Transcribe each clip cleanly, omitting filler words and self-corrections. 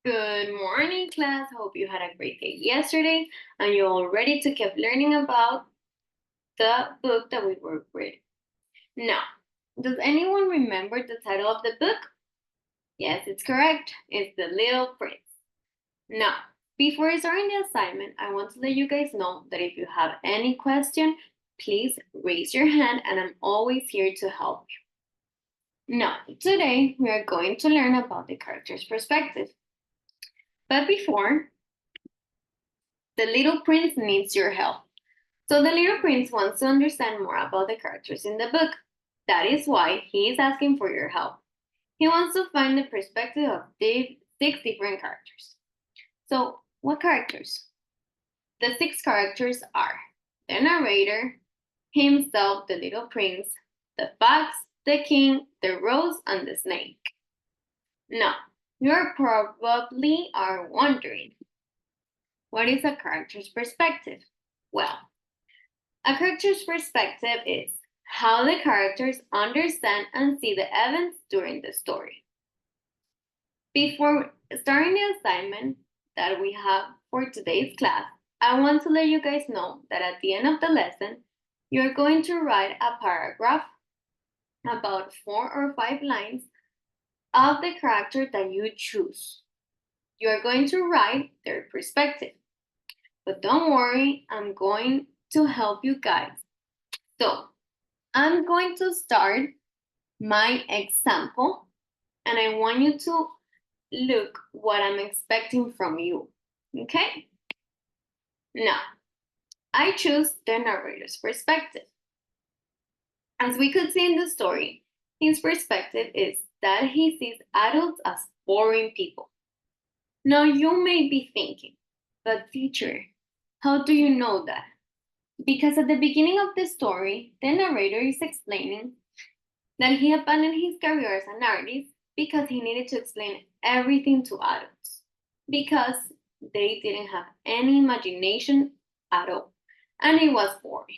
Good morning, class. Hope you had a great day yesterday and you're all ready to keep learning about the book that we were reading. Now, does anyone remember the title of the book? Yes, it's correct. It's The Little Prince. Now, before starting the assignment, I want to let you guys know that if you have any question, please raise your hand and I'm always here to help you. Now, today we are going to learn about the character's perspective. But before, the little prince needs your help. So the little prince wants to understand more about the characters in the book. That is why he is asking for your help. He wants to find the perspective of 6 different characters. So, what characters? The 6 characters are the narrator, himself, the little prince, the fox, the king, the rose, and the snake. Now, you probably are wondering, what is a character's perspective? Well, a character's perspective is how the characters understand and see the events during the story. Before starting the assignment that we have for today's class, I want to let you guys know that at the end of the lesson, you're going to write a paragraph about 4 or 5 lines of the character that you choose. You're going to write their perspective. But don't worry, I'm going to help you guys. So, I'm going to start my example and I want you to look what I'm expecting from you. Okay? Now, I choose the narrator's perspective. As we could see in the story, his perspective is that he sees adults as boring people. Now, you may be thinking, but teacher, how do you know that? Because at the beginning of the story, the narrator is explaining that he abandoned his career as an artist because he needed to explain everything to adults because they didn't have any imagination at all and it was boring.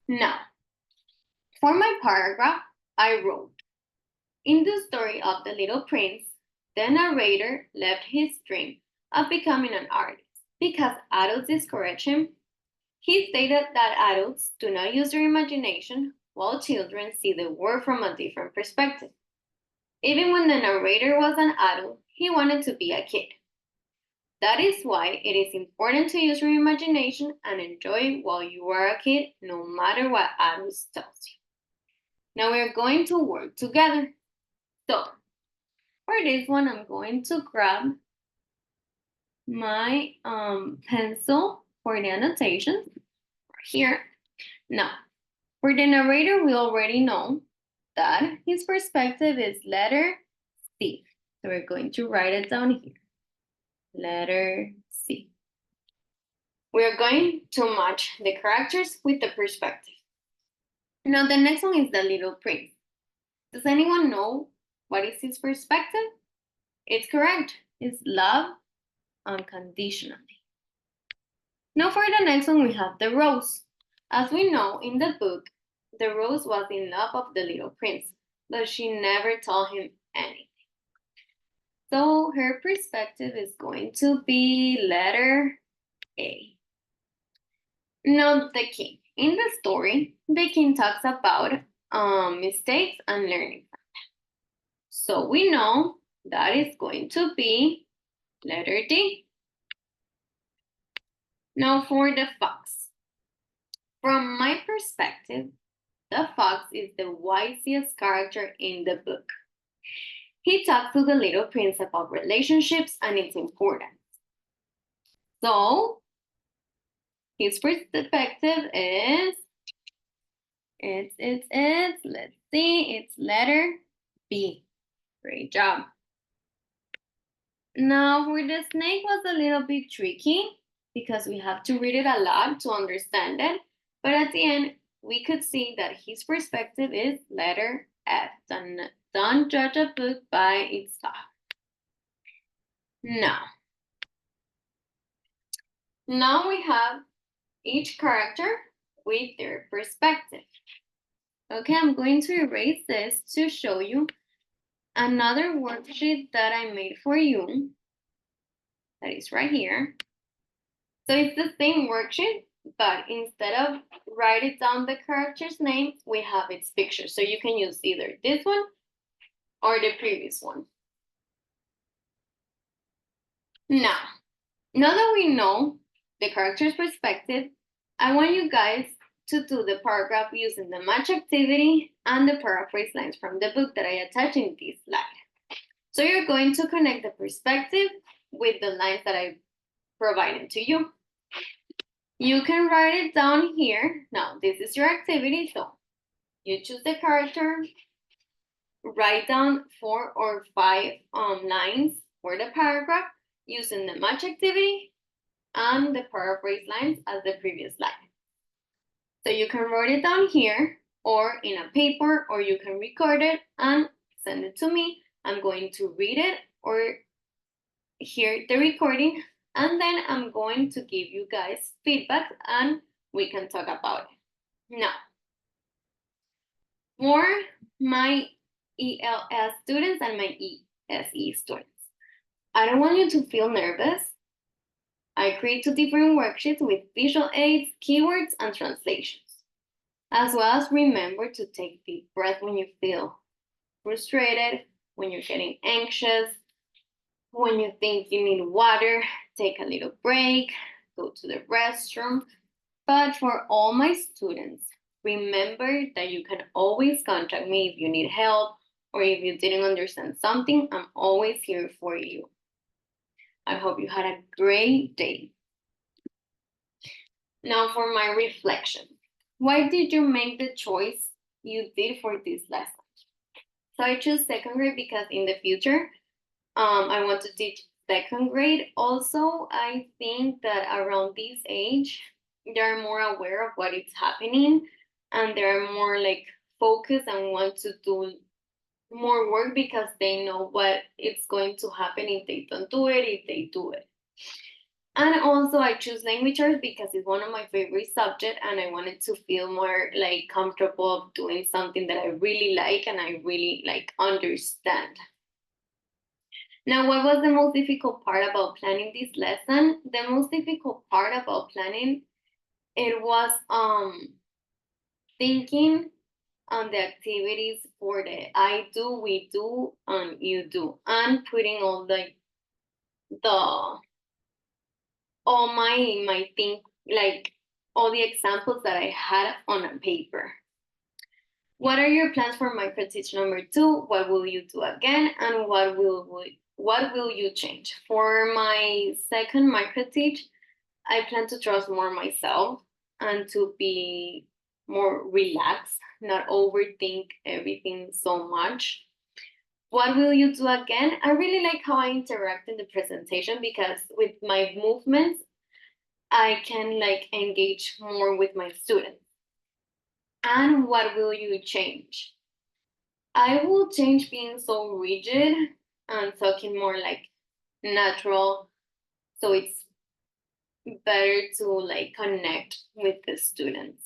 Now, for my paragraph, I wrote, in the story of The Little Prince, the narrator left his dream of becoming an artist because adults discourage him. He stated that adults do not use their imagination while children see the world from a different perspective. Even when the narrator was an adult, he wanted to be a kid. That is why it is important to use your imagination and enjoy while you are a kid, no matter what adults tells you. Now we are going to work together. So, for this one, I'm going to grab my pencil for the annotation here. Now, for the narrator, we already know that his perspective is letter C. So we're going to write it down here. Letter C. We are going to match the characters with the perspective. Now the next one is the little prince. Does anyone know what is his perspective? It's correct. It's love unconditionally. Now for the next one, we have the rose. As we know in the book, the rose was in love of the little prince, but she never told him anything. So her perspective is going to be letter A. Now the king. In the story, the king talks about mistakes and learning from them. So we know that is going to be letter D. Now for the fox. From my perspective, the fox is the wisest character in the book. He talks to the little prince about relationships and its importance. So his perspective is, let's see, it's letter B. Great job. Now for the snake was a little bit tricky because we have to read it a lot to understand it. But at the end, we could see that his perspective is letter F. Don't judge a book by its cover. Now we have each character with their perspective. Okay, I'm going to erase this to show you another worksheet that I made for you, that is right here. So it's the same worksheet, but instead of writing down the character's name, we have its picture. So you can use either this one or the previous one. Now that we know the character's perspective, I want you guys to do the paragraph using the match activity and the paraphrase lines from the book that I attached in this slide. So you're going to connect the perspective with the lines that I provided to you. You can write it down here. Now, this is your activity, so you choose the character, write down 4 or 5 lines for the paragraph using the match activity and the paraphrase lines as the previous line. So you can write it down here or in a paper, or you can record it and send it to me. I'm going to read it or hear the recording, and then I'm going to give you guys feedback and we can talk about it. Now, for my ELS students and my ESE students, I don't want you to feel nervous. I create 2 different worksheets with visual aids, keywords, and translations. As well as remember to take deep breath when you feel frustrated, when you're getting anxious, when you think you need water, take a little break, go to the restroom. But for all my students, remember that you can always contact me if you need help or if you didn't understand something. I'm always here for you. I hope you had a great day. Now for my reflection. Why did you make the choice you did for this lesson? So I chose second grade because in the future, I want to teach second grade. Also, I think that around this age, they're more aware of what is happening and they're more like focused and want to do more work because they know what it's going to happen if they don't do it, if they do it. And also I choose language arts because it's one of my favorite subjects and I wanted to feel more like comfortable of doing something that I really like and I really like understand. Now, what was the most difficult part about planning this lesson? The most difficult part about planning, it was thinking on the activities for the I do, we do, and you do, and putting all my thing, like all the examples that I had on a paper. What are your plans for Microteach number 2? What will you do again, and what will you change? For my second Microteach, I plan to trust more myself and to be more relaxed, not overthink everything so much. What will you do again? I really like how I interact in the presentation because with my movements, I can like engage more with my students. And what will you change? I will change being so rigid and talking more like natural. So it's better to like connect with the students.